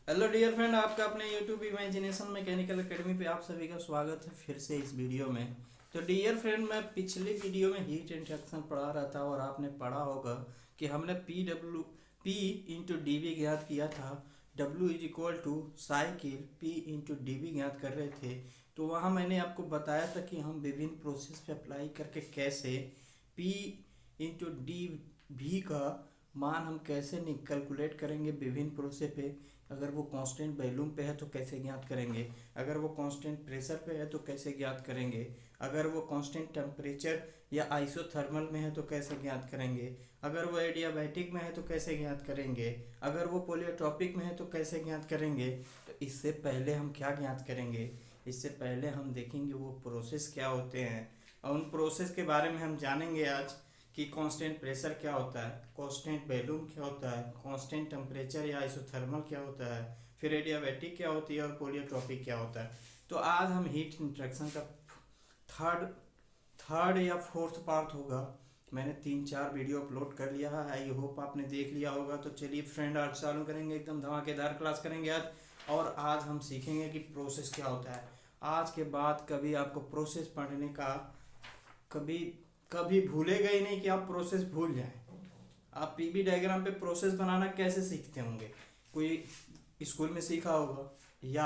Hello dear friend, आपका अपने YouTube imagination mechanical academy पे आप सभी का स्वागत है फिर से इस वीडियो में। तो डियर फ्रेंड, मैं पिछली वीडियो में हीट इंट्रैक्शन पढ़ा रहा था और आपने पढ़ा होगा कि हमने पी इंटू डी वी ज्ञात किया था। W is equal to cycle P into D V ज्ञात कर रहे थे। तो वहाँ मैंने आपको बताया था कि हम विभिन्न प्रोसेस पे अप्लाई करके कैसे पी इंटू डी वी का मान हम कैसे कैलकुलेट करेंगे विभिन्न प्रोसेस पे। अगर वो कांस्टेंट वॉल्यूम पे है तो कैसे ज्ञात करेंगे, अगर वो कांस्टेंट प्रेशर पे है तो कैसे ज्ञात करेंगे, अगर वो कांस्टेंट टेम्परेचर या आइसोथर्मल में है तो कैसे ज्ञात करेंगे, अगर वो एडियाबैटिक में है तो कैसे ज्ञात करेंगे, अगर वो पोलियोट्रॉपिक में है तो कैसे ज्ञात करेंगे। तो इससे पहले हम क्या ज्ञात करेंगे, इससे पहले हम देखेंगे वो प्रोसेस क्या होते हैं और उन प्रोसेस के बारे में हम जानेंगे आज कि कांस्टेंट प्रेशर क्या होता है, कांस्टेंट वॉल्यूम क्या होता है, कांस्टेंट टेम्परेचर या आइसोथर्मल क्या होता है, फिर एडियाबैटिक क्या होती है और पोलियोट्रॉपिक क्या होता है। तो आज हम हीट इंट्रैक्शन का थर्ड थर्ड या फोर्थ पार्ट होगा। मैंने 3-4 वीडियो अपलोड कर लिया है, आई होप आपने देख लिया होगा। तो चलिए फ्रेंड, आज चालू करेंगे, एकदम धमाकेदार क्लास करेंगे आज। और आज हम सीखेंगे कि प्रोसेस क्या होता है। आज के बाद कभी आपको प्रोसेस पढ़ने का कभी कभी भूलेगा ही नहीं कि आप प्रोसेस भूल जाएं। आप पीबी डायग्राम पे प्रोसेस बनाना कैसे सीखते होंगे, कोई स्कूल में सीखा होगा या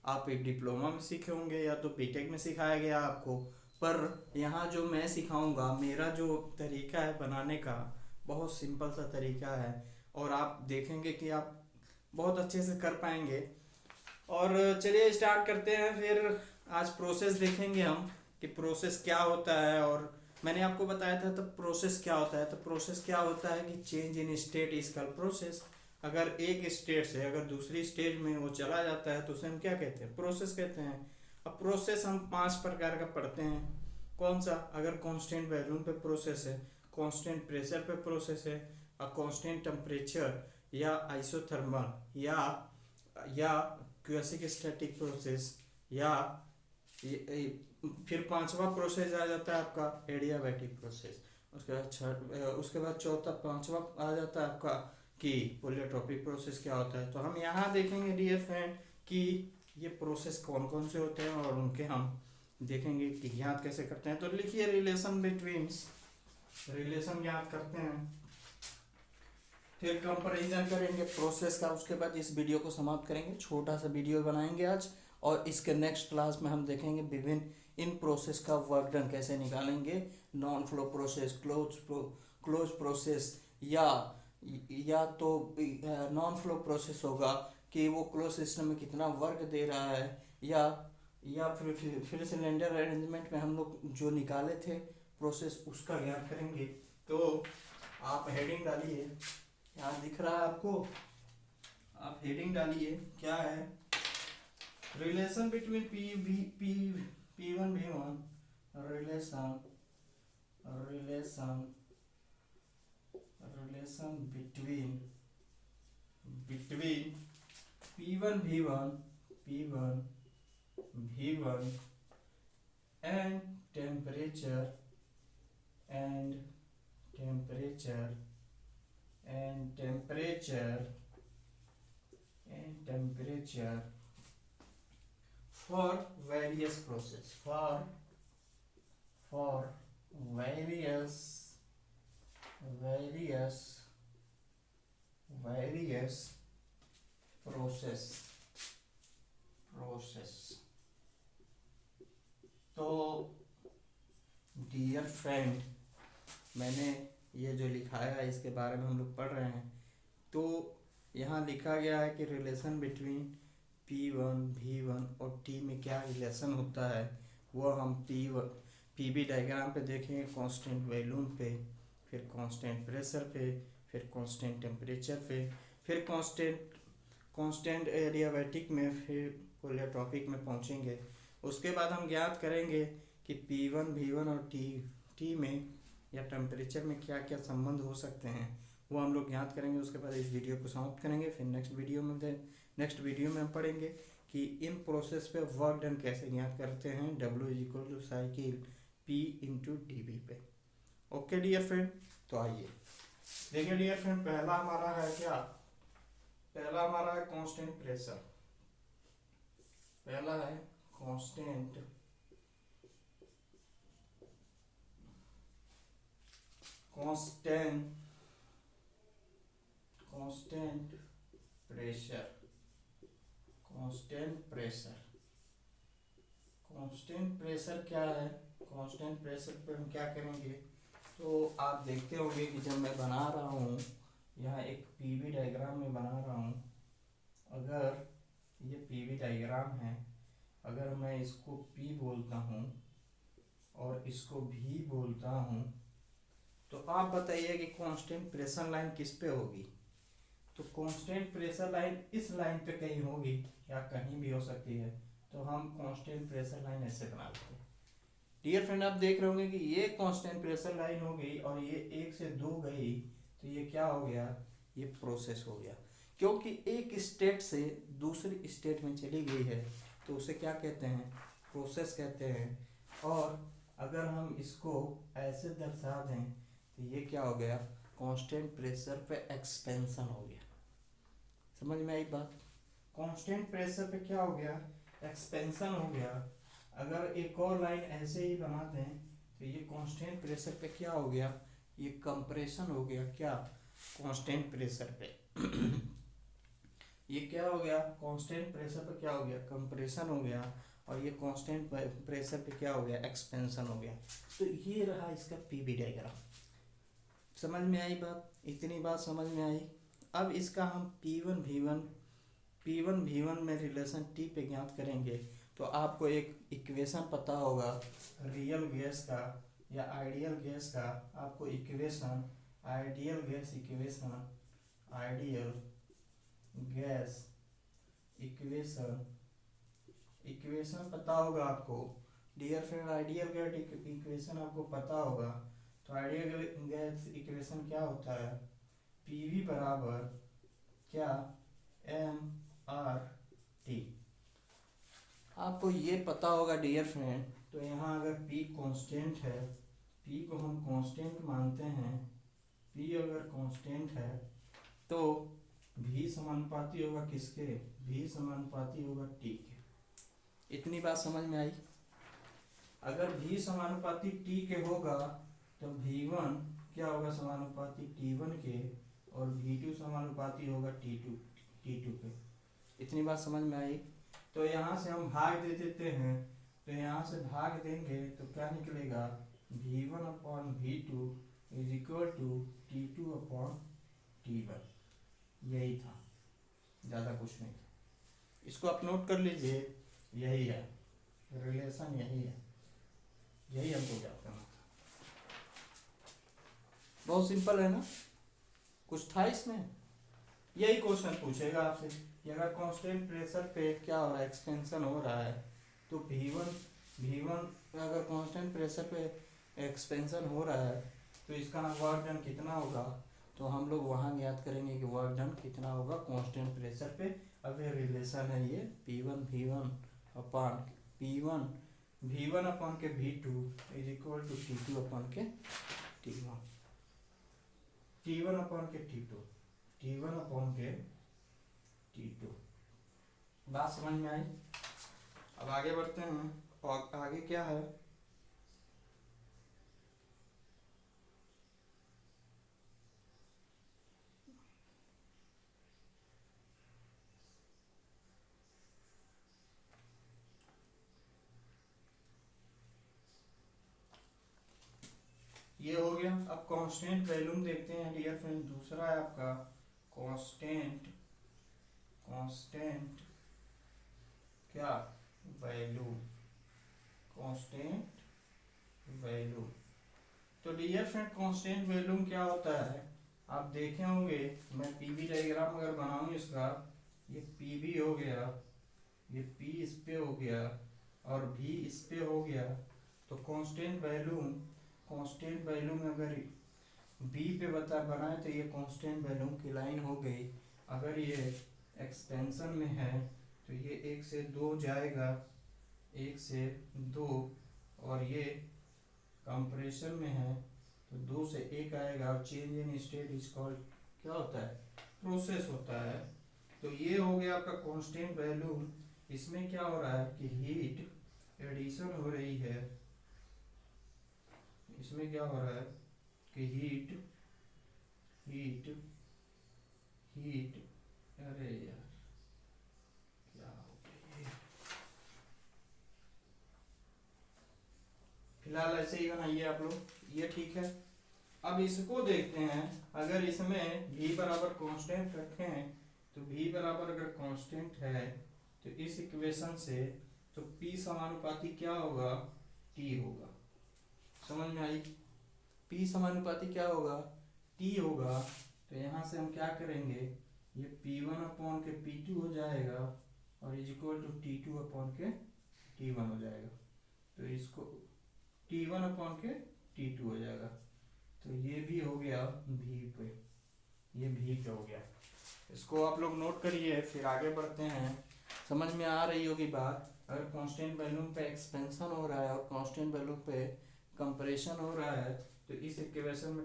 आप एक डिप्लोमा में सीखे होंगे या तो बीटेक में सिखाया गया आपको। पर यहाँ जो मैं सिखाऊंगा, मेरा जो तरीका है बनाने का, बहुत सिंपल सा तरीका है और आप देखेंगे कि आप बहुत अच्छे से कर पाएंगे। और चलिए स्टार्ट करते हैं। फिर आज प्रोसेस देखेंगे हम कि प्रोसेस क्या होता है। और मैंने आपको बताया था तो प्रोसेस क्या होता है, तो प्रोसेस क्या होता है कि change in state is called process. अगर एक स्टेट से अगर दूसरी स्टेज में वो चला जाता है तो उसे हम क्या कहते हैं, प्रोसेस कहते हैं। अब प्रोसेस हम 5 प्रकार का पढ़ते हैं। कौन सा, अगर कांस्टेंट वॉल्यूम पे प्रोसेस है, कांस्टेंट प्रेशर पे प्रोसेस है, और कांस्टेंट टेम्परेचर या आइसोथर्मल या क्वासिक स्टैटिक प्रोसेस या फिर पांचवा प्रोसेस आ जाता है आपका एडियाबैटिक प्रोसेस। उसके बाद चौथा पांचवा आ जाता है आपका कि पोलियोट्रोपिक प्रोसेस क्या होता है। तो हम यहाँ देखेंगे डियर फ्रेंड कि ये प्रोसेस कौन कौन से होते हैं और उनके हम देखेंगे कि ज्ञात कैसे करते हैं। तो लिखिए रिलेशन बिटवीन, रिलेशन ज्ञात करते हैं, फिर कंपैरिजन करेंगे प्रोसेस का। उसके बाद इस वीडियो को समाप्त करेंगे, छोटा सा वीडियो बनाएंगे आज। और इसके नेक्स्ट क्लास में हम देखेंगे विभिन्न इन प्रोसेस का वर्क डन कैसे निकालेंगे। Non flow process, close process या तो नॉन फ्लो प्रोसेस होगा कि वो क्लोज सिस्टम में कितना वर्क दे रहा है, या फिर सिलेंडर अरेंजमेंट में हम लोग जो निकाले थे प्रोसेस उसका ज्ञान करेंगे। तो आप हेडिंग डालिए, यहाँ दिख रहा है आपको, आप हेडिंग डालिए क्या है, रिलेशन बिटवीन पी वन भी one, relation relation relation between P1 V1 and temperature and temperature and temperature and temperature for various process, for various process। तो डियर फ्रेंड, मैंने ये जो लिखा है इसके बारे में हम लोग पढ़ रहे हैं। तो यहाँ लिखा गया है कि रिलेशन बिटवीन P1 V1 और T में क्या रिलेशन होता है वो हम पीबी डायग्राम पे देखेंगे। कांस्टेंट वॉल्यूम पे, फिर कांस्टेंट प्रेशर पे, फिर कांस्टेंट टेम्परेचर पे, फिर कांस्टेंट एडियाबैटिक में, फिर पोलियोट्रॉपिक में पहुंचेंगे। उसके बाद हम ज्ञात करेंगे कि P1 V1 और टी में या टेम्परेचर में क्या क्या संबंध हो सकते हैं, वो हम लोग ज्ञात करेंगे। उसके बाद इस वीडियो को समाप्त करेंगे। फिर नेक्स्ट वीडियो में हम पढ़ेंगे कि इन प्रोसेस पे वर्क डन कैसे ज्ञात करते हैं, W is equal to cycle P into D V पे। ओके डियर फ्रेंड, तो आइए देखिए डियर फ्रेंड, पहला हमारा है क्या, पहला हमारा है कांस्टेंट प्रेशर। पहला है constant constant constant pressure. Constant pressure constant pressure क्या है? कांस्टेंट प्रेशर पे हम क्या करेंगे, तो आप देखते होंगे कि जब मैं बना रहा हूँ यहाँ एक पीवी डायग्राम में बना रहा हूँ। अगर ये पीवी डायग्राम है, अगर मैं इसको P बोलता हूँ और इसको V बोलता हूँ, तो आप बताइए कि कांस्टेंट प्रेशर लाइन किस पे होगी? तो कांस्टेंट प्रेशर लाइन इस लाइन पे कहीं होगी या कहीं भी हो सकती है, तो हम कांस्टेंट प्रेशर लाइन ऐसे बना लेते हैं। डियर फ्रेंड, आप देख रहे होंगे कि ये कांस्टेंट प्रेशर लाइन हो गई और ये 1 से 2 गई, तो ये क्या हो गया? ये प्रोसेस हो गया, क्योंकि एक स्टेट से दूसरी स्टेट में चली गई है, तो उसे क्या कहते हैं? प्रोसेस कहते हैं। और अगर हम इसको ऐसे दर्शा दें तो ये क्या हो गया? कांस्टेंट प्रेशर पे एक्सपेंशन हो गया। समझ में आई बात? कांस्टेंट प्रेशर पे क्या हो गया? एक्सपेंशन हो गया। अगर एक और लाइन ऐसे ही बना दें तो ये कांस्टेंट प्रेशर पे क्या हो गया? ये कंप्रेशन हो गया। क्या? कांस्टेंट प्रेशर पे ये क्या हो गया? कांस्टेंट प्रेशर पे क्या हो गया? कंप्रेशन हो गया। और ये कांस्टेंट प्रेशर पे क्या हो गया? एक्सपेंशन हो गया। तो ये रहा इसका पीवी डायग्राम। समझ में आई बात? इतनी बात समझ में आई। अब इसका हम P1 V1 में रिलेशन T पे ज्ञात करेंगे। तो आपको एक इक्वेशन पता होगा रियल गैस का या आइडियल गैस का। आपको इक्वेशन आइडियल गैस इक्वेशन पता होगा आपको। Dear friend, ideal gas equation आपको पता होगा। तो आइडियल गैस इक्वेशन क्या होता है? पीवी बराबर क्या? mRT। आपको ये पता होगा डियर फ्रेंड। तो यहाँ अगर P कांस्टेंट है, P को हम कांस्टेंट मानते हैं, P अगर कांस्टेंट है तो V समानुपाती होगा किसके? V समानुपाती होगा T के। इतनी बात समझ में आई? अगर V समानुपाती T के होगा तो V1 क्या होगा? समानुपाती T1 के, और V2 समानुपाती होगा T2 के। इतनी बात समझ में आई? तो यहाँ से हम भाग दे देते हैं। तो यहाँ से भाग देंगे तो क्या निकलेगा? V1 upon V2 is equal to T2 upon T1। यही था, ज़्यादा कुछ नहीं था। इसको आप नोट कर लीजिए, यही है रिलेशन, यही है, यही हमको क्या करना था। बहुत सिंपल है ना? कुछ था इसमें? यही क्वेश्चन पूछेगा आपसे कि अगर कांस्टेंट प्रेशर पे क्या हो रहा है? एक्सपेंशन हो रहा है, तो V1 अगर कांस्टेंट प्रेशर पे एक्सपेंशन हो रहा है तो इसका वर्क डन कितना होगा? तो हम लोग वहाँ ज्ञात करेंगे कि वर्क डन कितना होगा कांस्टेंट प्रेशर पे। अब ये रिलेशन है, ये P1 V1 अपॉन के V2 is equal to T2 upon के T1 अपॉन के T1 अपॉन के T2। बात समझ में आई? अब आगे बढ़ते हैं। और आगे क्या है? ये हो गया। अब कांस्टेंट वैल्यूम देखते हैं डियर फ्रेंड। दूसरा है आपका कांस्टेंट क्या? Constant value. तो डियर फ्रेंड, कांस्टेंट वैल्यूम क्या होता है? आप देखे होंगे, मैं पीवी डायग्राम अगर बनाऊं इसका, ये पीवी हो गया, ये P इस पे हो गया और V इस पे हो गया। तो कांस्टेंट वैल्यू में अगर B पे बनाए तो ये कांस्टेंट वैल्यू की लाइन हो गई। अगर ये एक्सपेंशन में है तो ये 1 से 2 जाएगा, 1 से 2, और ये कंप्रेशन में है तो 2 से 1 आएगा। और change in state is called क्या होता है? प्रोसेस होता है। तो ये हो गया आपका कांस्टेंट वैल्यू। इसमें क्या हो रहा है कि हीट एडिशन हो रही है, इसमें क्या हो रहा है कि हीट हीट हीट अरे यार क्या हो गया ये, फिलहाल ऐसे ही बनाइए आप लोग, ये ठीक है। अब इसको देखते हैं, अगर इसमें v बराबर कांस्टेंट रखें तो v बराबर अगर कांस्टेंट है तो इस इक्वेशन से तो p समानुपाती क्या होगा, t होगा। समझ में आई? p समानुपाती क्या होगा, t होगा। तो यहाँ से हम क्या करेंगे, ये p1 अपॉन के p2 हो जाएगा और is equal to t2 upon के t1 हो जाएगा। तो इसको t1 अपॉन के t2 हो जाएगा। तो ये भी हो गया v पे, ये v पे हो गया। इसको आप लोग नोट करिए, फिर आगे बढ़ते हैं। समझ में आ रही होगी बात। अगर कांस्टेंट वैल्यूम पे एक्सपेंशन हो रहा है और कांस्टेंट वैल्यूम पे कंप्रेशन हो रहा है तो इस इक्वेशन में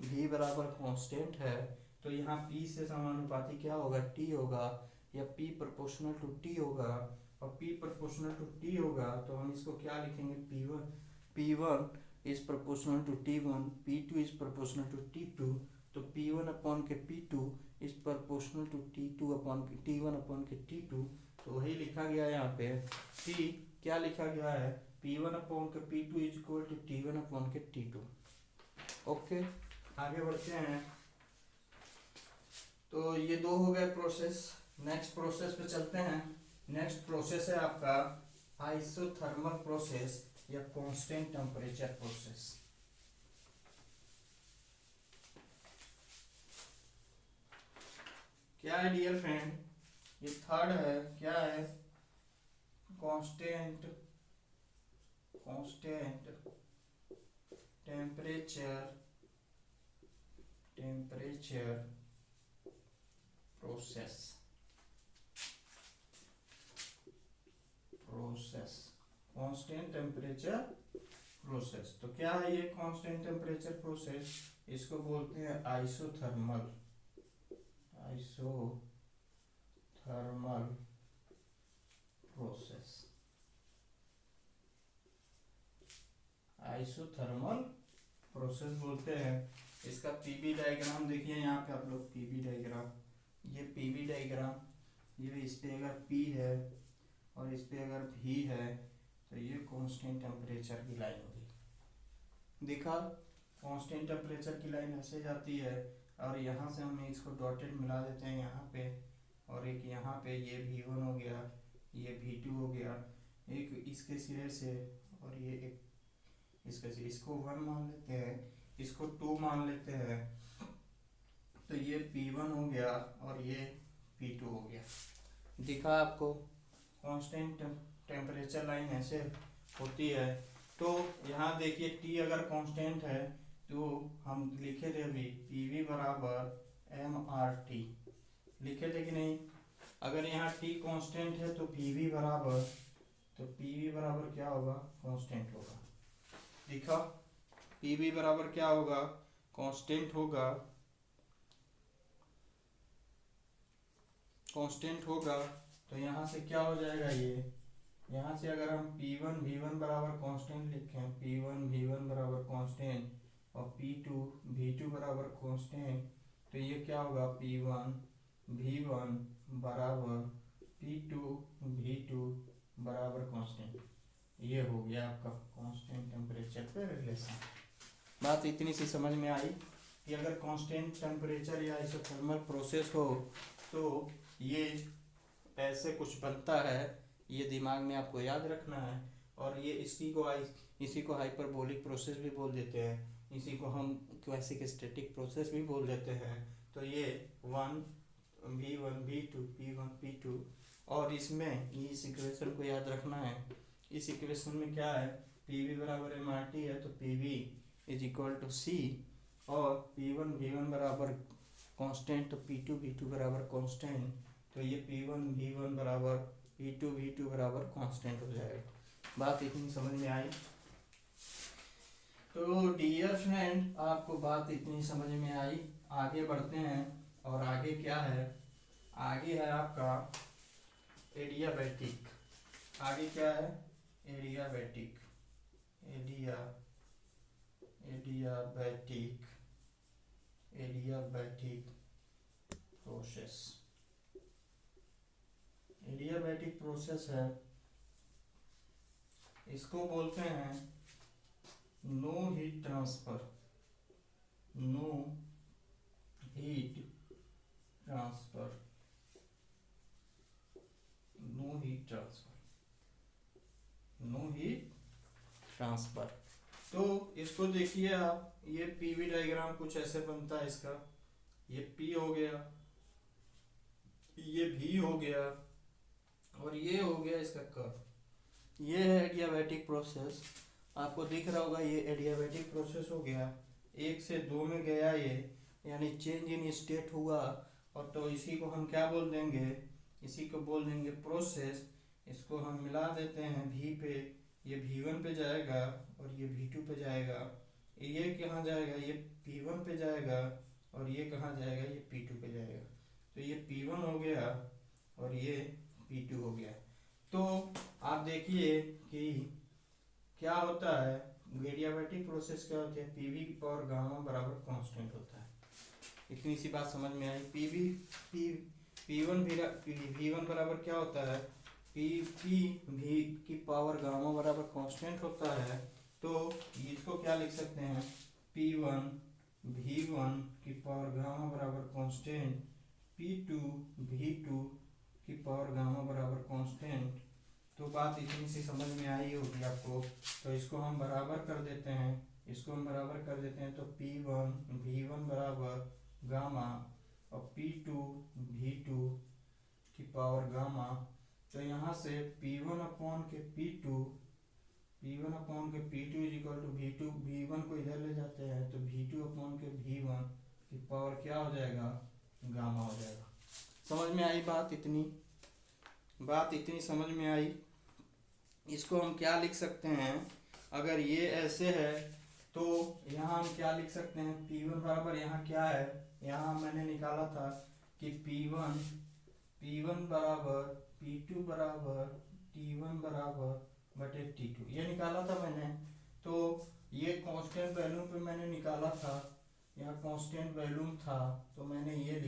v बराबर कांस्टेंट है तो यहाँ p से समानुपाती क्या होगा, t होगा, या p प्रोपोर्शनल टू t होगा। और p प्रोपोर्शनल टू t होगा तो हम इसको क्या लिखेंगे, p1 is proportional to t1, p2 is proportional to t2। तो p1 अपॉन के p2 is proportional to t2 upon के t1 अपॉन के t2। तो वही लिखा गया यहाँ पे, p क्या लिखा गया है, p1 अपॉन के p2 is equal to t1 upon के t2। ओके, आगे बढ़ते हैं। तो ये दो हो गए प्रोसेस। नेक्स्ट प्रोसेस पे चलते हैं। नेक्स्ट प्रोसेस है आपका आइसोथर्मल प्रोसेस या कांस्टेंट टेम्परेचर प्रोसेस। क्या है डियर फ्रेंड, ये थर्ड है, क्या है, constant temperature process constant temperature process. तो क्या है ये कांस्टेंट टेम्परेचर प्रोसेस, इसको बोलते हैं आइसोथर्मल प्रोसेस। आइसोथर्मल प्रोसेस बोलते हैं। इसका पीवी डायग्राम देखिए यहाँ पे आप लोग, पीवी डायग्राम, ये पीवी डायग्राम, ये इस पे अगर P है और इस पे अगर V है तो ये कांस्टेंट टेम्परेचर की लाइन होगी। देखा, कांस्टेंट टेम्परेचर की लाइन ऐसे जाती है और यहाँ से हम इसको डॉटेड मिला देते हैं यहाँ पे, और एक यहाँ पे ये V1 हो गया, ये V2 हो गया, एक इसके सिरे से और ये एक इसके सिरे, इसको 1 मान लेते हैं, इसको 2 मान लेते हैं। तो ये P1 हो गया और ये P2 हो गया। दिखा आपको, कांस्टेंट टेम्परेचर लाइन ऐसे होती है। तो यहाँ देखिए T अगर कांस्टेंट है तो हम लिखे थे अभी PV बराबर mRT, लिखे थे कि नहीं। अगर यहाँ T कांस्टेंट है तो PV बराबर क्या होगा, कांस्टेंट होगा। लिखा, PV बराबर क्या होगा, कांस्टेंट होगा, तो यहाँ से क्या हो जाएगा, ये यहाँ से अगर हम P1 V1 बराबर कांस्टेंट लिखें, P1 V1 बराबर कांस्टेंट और P2 V2 बराबर कांस्टेंट, तो ये क्या होगा, P1 V1 बराबर P2 V2 बराबर कांस्टेंट। ये हो गया आपका कांस्टेंट टेम्परेचर पे रिलेशन। बात इतनी सी समझ में आई कि अगर कांस्टेंट टेम्परेचर या आइसोथर्मल प्रोसेस हो तो ये ऐसे कुछ बनता है, ये दिमाग में आपको याद रखना है। और ये इसी को हाइपरबोलिक प्रोसेस भी बोल देते हैं, इसी को हम क्लासिक स्टैटिक प्रोसेस भी बोल देते हैं। तो ये 1 V1 V2 P1 P2, और इसमें इस इक्वेशन को याद रखना है। इस इक्वेशन में क्या है, PV बराबर mRT है तो PV is equal to C, और P1 V1 बराबर कांस्टेंट तो P2 V2 बराबर कांस्टेंट, तो ये P1 V1 बराबर P2 V2 बराबर कांस्टेंट हो जाएगा। बात इतनी समझ में आई। तो डियर फ्रेंड, आपको बात इतनी समझ में आई। आगे बढ़ते हैं, और आगे क्या है, आगे है आपका एडियाबैटिक। आगे क्या है? Adiabatic. Adiabatic adiabatic process. Adiabatic process है, इसको बोलते हैं no heat transfer. No heat transfer. No heat transfer. No heat transfer. तो इसको देखिए आप, ये पीवी डायग्राम कुछ ऐसे बनता है इसका। ये पी हो गया, ये भी हो गया, और ये हो गया इसका कर्व। ये है एडियाबैटिक प्रोसेस। आपको दिख रहा होगा ये एडियाबैटिक प्रोसेस हो गया। 1 से 2 में गया ये, यानी चेंज इन स्टेट हुआ। और तो इसी को हम क्या बोल देंगे? इसी को बोल देंगे प्रोसेस। इसको हम मिला देते हैं भी पे। ये V1 पे जाएगा और ये V2 पे जाएगा। ये कहाँ जाएगा? ये P1 पे जाएगा, और ये कहाँ जाएगा? ये P2 पे जाएगा। तो ये P1 हो गया और ये P2 हो गया। तो आप देखिए कि क्या होता है, एडियाबैटिक प्रोसेस क्या होती है? पीवी और गामा बराबर कांस्टेंट होता है। इतनी सी बात समझ में आई। V1 बराबर क्या होता है? पी की पावर गामा बराबर कांस्टेंट होता है। तो इसको क्या लिख सकते हैं? P1 V1 की पावर गामा बराबर कांस्टेंट, P2 V2 की पावर गामा बराबर कांस्टेंट। तो बात इतनी सी समझ में आई होगी आपको। तो इसको हम बराबर कर देते हैं, इसको हम बराबर कर देते हैं। तो P1 V1 बराबर गामा और P2 V2 की पावर गामा। तो यहाँ से P1 अपॉन के P2 is equal to V2। V1 को इधर ले जाते हैं तो V2 अपॉन के V1 की पावर क्या हो जाएगा? गामा हो जाएगा। समझ में आई बात इतनी समझ में आई। इसको हम क्या लिख सकते हैं? अगर ये ऐसे है तो यहाँ हम क्या लिख सकते हैं? P1 बराबर यहाँ क्या है? यहाँ मैंने निकाला था कि P1 बराबर P2 बराबर T1 बराबर बटे T2, ये निकाला था मैंने। तो ये कांस्टेंट वैल्यू पे मैंने निकाला था, यहाँ कांस्टेंट वैल्यू था तो मैंने ये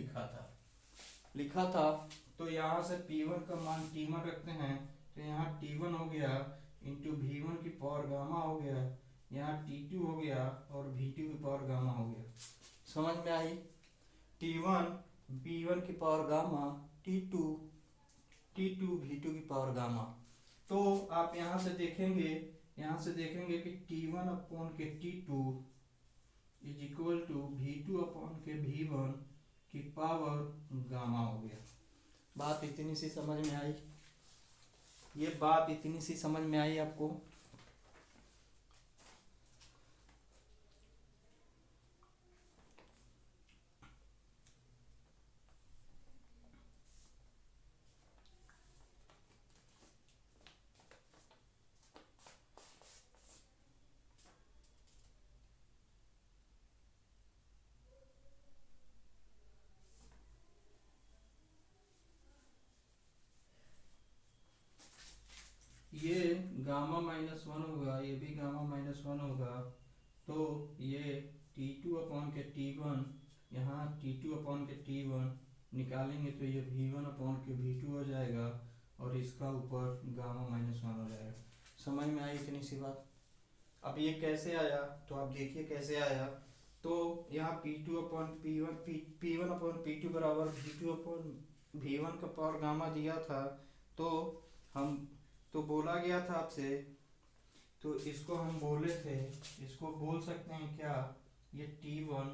लिखा था। तो यहाँ से P1 का मान T1 रखते हैं, तो यहाँ T1 हो गया इंटू V1 की पावर गामा हो गया, यहाँ T2 हो गया और V2 की पावर गामा हो गया। समझ में आई? T1 V1 की पावर गामा, T2 V2 की पावर गामा। तो आप यहाँ से देखेंगे कि T1 अपॉन के T2 is equal to V2 upon के V1 की पावर गामा हो गया। बात इतनी सी समझ में आई? ये बात इतनी सी समझ में आई आपको? ये गामा -1 होगा, ये भी गामा -1 होगा। तो ये T2 अपॉन के T1, यहाँ T2 अपॉन के T1 निकालेंगे तो ये V1 अपॉन के V2 हो जाएगा और इसका ऊपर गामा -1 हो जाएगा। समझ में आई इतनी सी बात? अब ये कैसे आया तो आप देखिए कैसे आया। तो यहाँ P2 upon P1 upon P2 बराबर V2 अपॉन V1 का पावर गामा दिया था। तो बोला गया था आपसे, तो इसको हम बोले थे, इसको बोल सकते हैं क्या? ये T1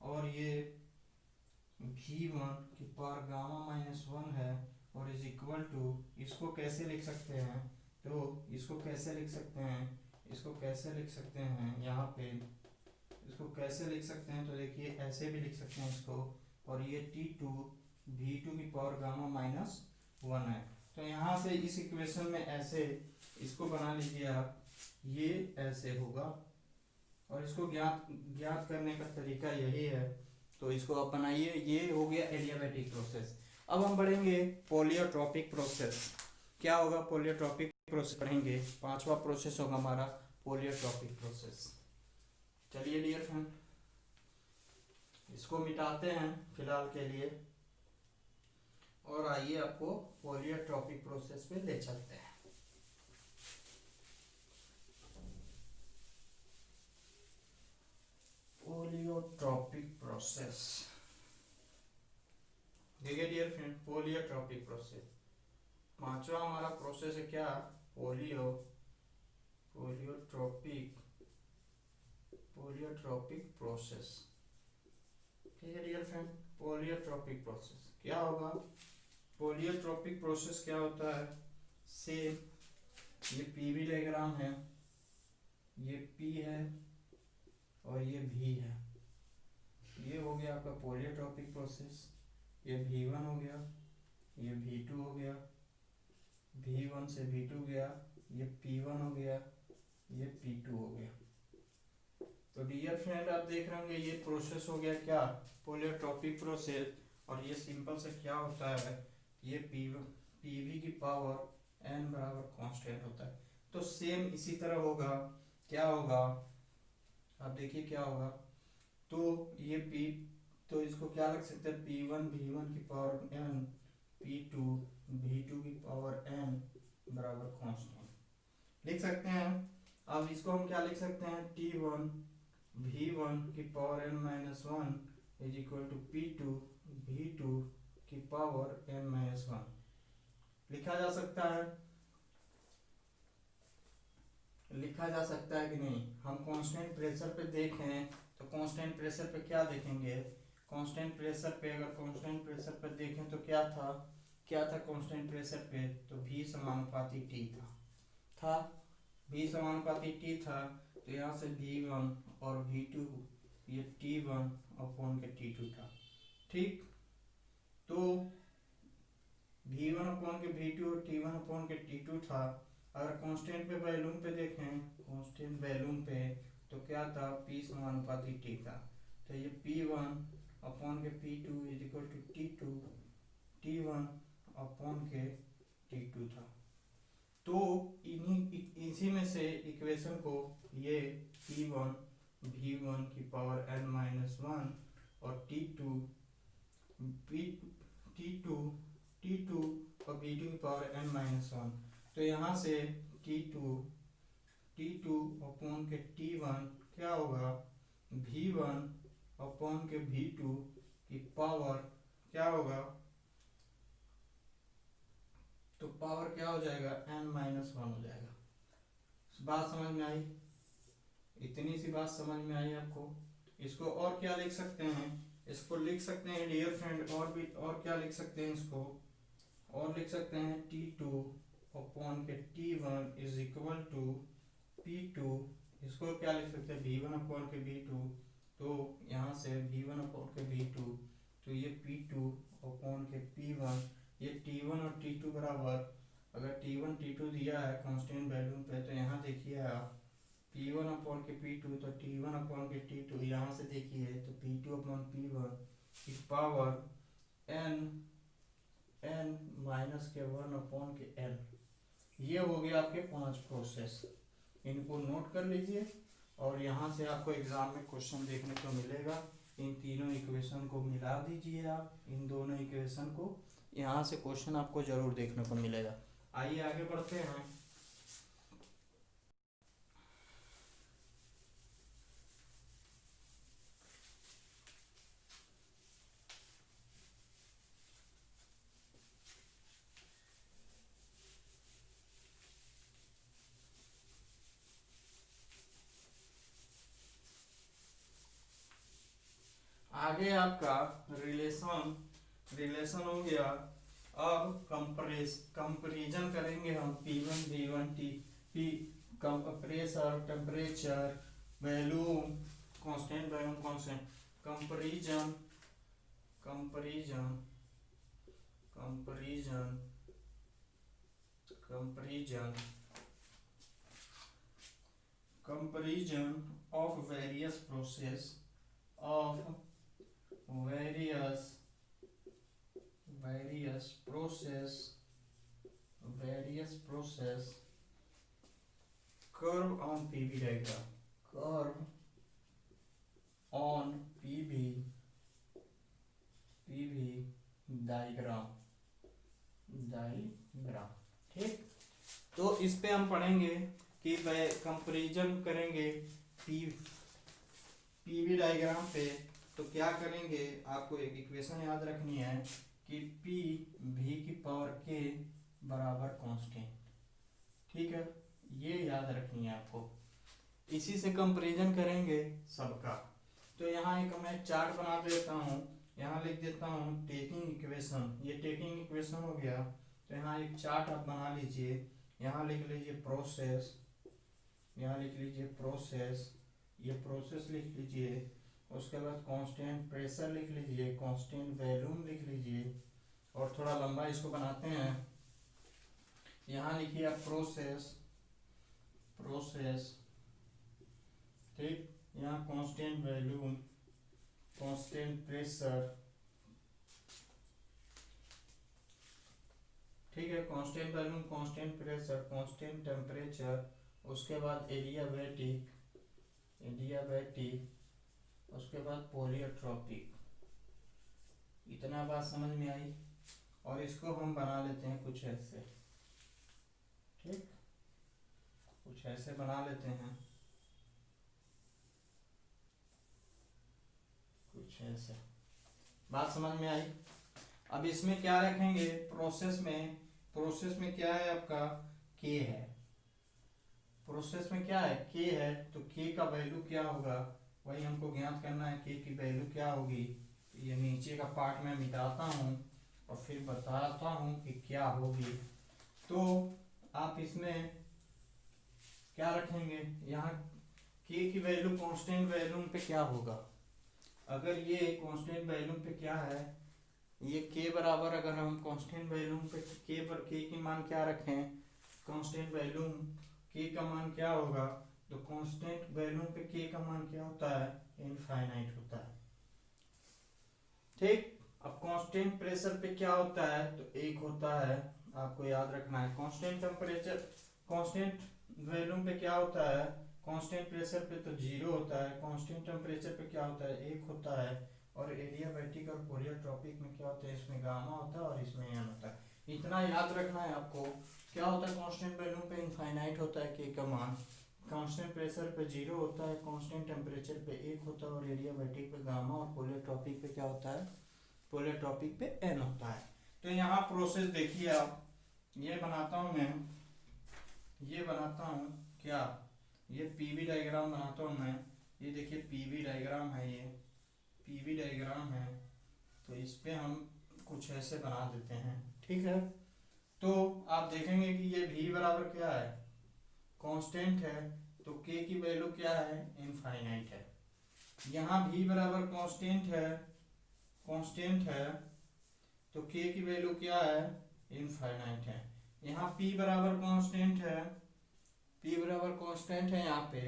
और ये V1 की पावर गामा -1 है और इज इक्वल टू, इसको कैसे लिख सकते हैं? तो इसको कैसे लिख सकते हैं यहाँ पे, इसको कैसे लिख सकते हैं? तो देखिए ऐसे भी लिख सकते हैं इसको। और ये T2 V2 की पावर गामा -1 है। तो यहाँ से इस इक्वेशन में ऐसे इसको बना लीजिए आप, ये ऐसे होगा। और इसको ज्ञात करने का तरीका यही है। तो इसको आप बनाइए। ये हो गया एडियाबैटिक प्रोसेस। अब हम पढ़ेंगे पोलियोट्रोपिक प्रोसेस। क्या होगा पोलियोट्रोपिक प्रोसेस पढ़ेंगे, पांचवा प्रोसेस होगा हमारा पोलियोट्रोपिक प्रोसेस। चलिए डियर फ्रेंड, इसको मिटाते हैं फिलहाल के लिए और आइए आपको पोलियोट्रोपिक प्रोसेस पे ले चलते हैं। पोलियोट्रोपिक प्रोसेस, देखिए डियर फ्रेंड, पोलियोट्रोपिक प्रोसेस पांचवा हमारा प्रोसेस है क्या, पोलियोट्रोपिक पोलियोट्रोपिक प्रोसेस। ठीक है डियर फ्रेंड, पोलियोट्रोपिक प्रोसेस क्या होगा, पोलियोट्रोपिक प्रोसेस क्या होता है, सेम ये पीवी डायग्राम है, ये पी है और ये भी है, ये हो गया आपका पोलियोट्रोपिक प्रोसेस। ये V1 हो गया, ये V2 हो गया, V1 से V2 गया, ये P1 हो गया, ये P2 हो गया। तो डियर फ्रेंड आप देख रहे होंगे ये प्रोसेस हो गया क्या, पोलियोट्रोपिक प्रोसेस। और ये सिंपल से क्या होता है, ये पीवी की पावर n बराबर कांस्टेंट होता है। तो सेम इसी तरह होगा, क्या होगा आप देखिए क्या होगा, तो ये P, तो इसको क्या लिख सकते हैं, P1 V1 की पावर n, P2 V2 की पावर n बराबर कांस्टेंट लिख सकते हैं। अब इसको हम क्या लिख सकते हैं, T1 V1 की power n minus one is equal to P2 V2 की पावर n माइनस वन लिखा जा सकता है, लिखा जा सकता है कि नहीं। हम कांस्टेंट प्रेशर पे देखें तो कांस्टेंट प्रेशर पे क्या देखेंगे, कांस्टेंट प्रेशर पे अगर कांस्टेंट प्रेशर पे देखें तो क्या था कांस्टेंट प्रेशर पे, तो V समानुपाती T था V समानुपाती T था। तो यहाँ से V1 और V2 ये T1 अपॉन के T2 था। ठीक, तो V1 अपॉन के V2 और T1 अपॉन के T2 था। अगर कांस्टेंट पे वैल्यूम पे देखें, कांस्टेंट वैल्यूम पे तो क्या था, P समानुपाती T था। तो ये P1 अपॉन के P2 is equal to T2 T1 upon के T2 था। तो इसी में से इक्वेशन को ये P1 V1 की पावर n माइनस वन और T2 और V2 की पावर n माइनस वन, तो यहाँ से T2 अपॉन के T1 क्या होगा, V1 अपॉन के V2 की पावर क्या होगा, तो पावर क्या हो जाएगा, n माइनस वन हो जाएगा। बात समझ में आई, इतनी सी बात समझ में आई आपको। इसको और क्या लिख सकते हैं, इसको लिख सकते हैं डियर फ्रेंड, और क्या लिख सकते हैं, इसको और लिख सकते हैं T2 अपॉन के T1 is equal to P2, इसको क्या लिख सकते हैं V1 अपॉन के V2, तो यहाँ से V1 अपॉन के V2, तो ये P2 अपॉन के P1, ये T1 और T2 बराबर, अगर T1 T2 दिया है कांस्टेंट वैल्यू पे, तो यहाँ देखिए आप P1 अपॉन के P2 तो T1 अपॉन के T2, यहाँ से देखिए तो P2 अपॉन P1 की पावर n माइनस के वन अपॉन के n। ये हो गया आपके 5 प्रोसेस, इनको नोट कर लीजिए और यहाँ से आपको एग्जाम में क्वेश्चन देखने को मिलेगा। इन तीनों इक्वेशन को मिला दीजिए आप, इन दोनों इक्वेशन को, यहाँ से क्वेश्चन आपको जरूर देखने को मिलेगा। आइए आगे बढ़ते हैं। आगे आपका रिलेशन हो गया। अब कंपेरिजन करेंगे हम P1 V1 P pressure temperature volume constant volume constant, comparison comparison comparison comparison comparison of various process of various various process curve on PV diagram, curve on PV diagram. ठीक, तो इस पे हम पढ़ेंगे कि वह कंपैरिजन करेंगे पीवी डायग्राम पे। तो क्या करेंगे, आपको एक इक्वेशन याद रखनी है कि पी वी की पावर के बराबर कांस्टेंट। ठीक है, ये याद रखनी है आपको, इसी से कंपैरिजन करेंगे सबका। तो यहाँ एक मैं चार्ट बना देता हूँ, यहाँ लिख देता हूँ टेकिंग इक्वेशन, ये टेकिंग इक्वेशन हो गया। तो यहाँ एक चार्ट आप बना लीजिए, यहाँ लिख लीजिए प्रोसेस, यहाँ लिख लीजिए प्रोसेस, ये प्रोसेस लिख लीजिए। उसके बाद कांस्टेंट प्रेशर लिख लीजिए, कांस्टेंट वॉल्यूम लिख लीजिए, और थोड़ा लंबा इसको बनाते हैं। यहाँ लिखिए आप प्रोसेस, ठीक, यहाँ कांस्टेंट वॉल्यूम, कांस्टेंट प्रेशर, ठीक है, constant volume, constant pressure, constant temperature, उसके बाद एडियाबैटिक, उसके बाद पॉलीट्रॉपिक। इतना बात समझ में आई। और इसको हम बना लेते हैं कुछ ऐसे, ठीक, कुछ ऐसे बना लेते हैं, कुछ ऐसे। बात समझ में आई। अब इसमें क्या रखेंगे, प्रोसेस में क्या है आपका, के है। प्रोसेस में क्या है, के है, तो के का वैल्यू क्या होगा वही हमको ज्ञात करना है। के की वैल्यू क्या होगी, ये नीचे का पार्ट में मिटाता हूँ और फिर बताता हूँ कि क्या होगी। तो आप इसमें क्या रखेंगे, यहाँ के की वैल्यू कांस्टेंट वैल्यूम पे क्या होगा। अगर ये कांस्टेंट वैल्यूम पे क्या है, ये के बराबर, अगर हम कांस्टेंट वैल्यूम पे के पर के की मान क्या रखें, कांस्टेंट वैल्यूम के का मान क्या होगा, तो कांस्टेंट वैल्यूम पे के का मान क्या होता है, इनफाइनाइट होता है। ठीक, अब कांस्टेंट प्रेशर पे क्या होता है, तो एक होता है, आपको याद रखना है। कांस्टेंट टेम्परेचर, कांस्टेंट वॉल्यूम पे क्या होता है, कांस्टेंट प्रेशर पे तो 0 होता है, कांस्टेंट टेम्परेचर पे क्या होता है, 1 होता है, और एडियाबैटिक और पॉलीट्रॉपिक में क्या होता है, इसमें गामा होता है और इसमें एन होता है। इतना याद रखना है आपको। क्या होता है, कांस्टेंट वॉल्यूम पे इनफाइनाइट होता है के का मान, कांस्टेंट प्रेशर पे 0 होता है, कांस्टेंट टेम्परेचर पे 1 होता है, और एडियाबैटिक पे गामा, और पॉलीट्रॉपिक पे क्या होता है, पॉलीट्रॉपिक पे एन होता है। तो यहाँ प्रोसेस देखिए आप, ये बनाता हूँ मैं, ये बनाता हूँ क्या, ये पीवी डायग्राम बनाता हूँ मैं। ये देखिए पीवी डायग्राम है, ये पीवी डायग्राम है। तो इस पे हम कुछ ऐसे बना देते हैं, ठीक है। तो आप देखेंगे कि ये v बराबर क्या है, कांस्टेंट है, तो k की वैल्यू क्या है, इनफाइनाइट है। यहाँ v बराबर कांस्टेंट है, तो k की वैल्यू क्या है, इनफाइनाइट है। यहाँ p बराबर कांस्टेंट है, यहाँ पे,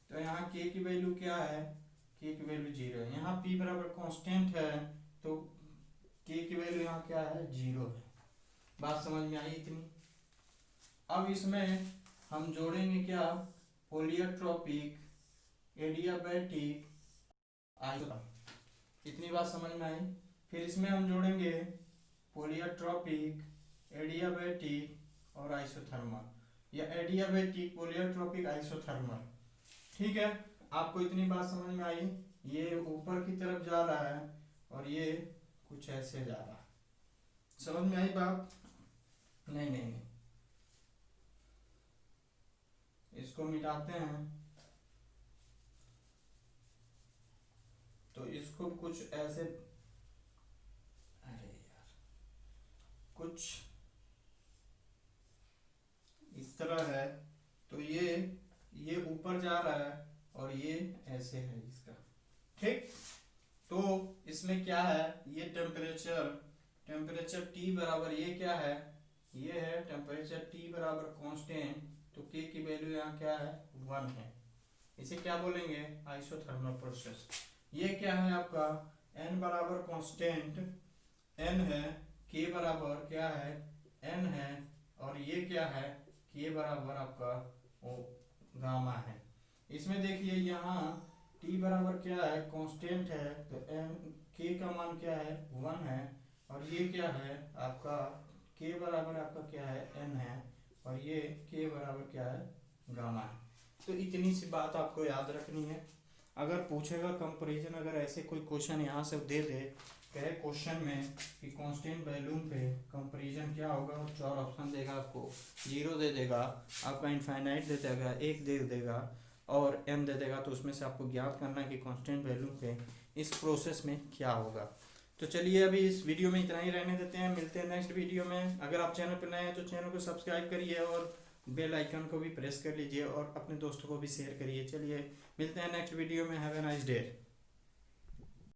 तो यहाँ k की वैल्यू क्या है, k की वैल्यू 0 है। यहाँ p बराबर कांस्टेंट है, तो k की वैल्यू यहाँ क्या है, 0 है। बात समझ में आई इतनी। अब इसमें हम जोड़ेंगे क्या, पॉलीट्रॉपिक, एडियाबैटिक, इतनी बात समझ में आई। फिर इसमें हम जोड़ेंगे पॉलीट्रॉपिक, एडियाबैटिक और आइसोथर्मल, या एडियाबैटिक, पॉलीट्रॉपिक, आइसोथर्मल। ठीक है, आपको इतनी बात समझ में आई। ये ऊपर की तरफ जा रहा है और ये कुछ ऐसे जा रहा है। समझ में आई बात? नहीं, इसको मिटाते हैं, तो इसको कुछ ऐसे, अरे यार, कुछ इस तरह है। तो ये ऊपर जा रहा है और ये ऐसे है इसका, ठीक। तो इसमें क्या है, ये टेम्परेचर T बराबर, ये क्या है, ये है टेम्परेचर T बराबर कांस्टेंट, तो K की वैल्यू यहाँ क्या है, 1 है। इसे क्या बोलेंगे, आइसोथर्मल प्रोसेस। ये क्या है आपका, N बराबर कांस्टेंट N है, के बराबर क्या है एन है, और ये क्या है के बराबर आपका वो गामा है। इसमें देखिए यहाँ टी बराबर क्या है कांस्टेंट है, तो एन के का मान क्या है 1 है, और ये क्या है आपका के बराबर आपका क्या है एन है, और ये के बराबर क्या है गामा है। तो इतनी सी बात आपको याद रखनी है। अगर पूछेगा कंपैरिजन, अगर ऐसे कोई क्वेश्चन यहाँ से दे दे कहे क्वेश्चन में कि कांस्टेंट वैल्यू पे कंपैरिजन क्या होगा, और 4 ऑप्शन देगा आपको, 0 दे देगा, आपका इनफाइनाइट दे देगा, 1 दे देगा और n दे देगा, तो उसमें से आपको ज्ञात करना है कि कांस्टेंट वैल्यू पे इस प्रोसेस में क्या होगा। तो चलिए अभी इस वीडियो में इतना ही रहने देते हैं, मिलते हैं नेक्स्ट वीडियो में। अगर आप चैनल पर नए हैं तो चैनल को सब्सक्राइब करिए और बेल आइकन को भी प्रेस कर लीजिए और अपने दोस्तों को भी शेयर करिए। चलिए मिलते हैं नेक्स्ट वीडियो में। Have a nice day.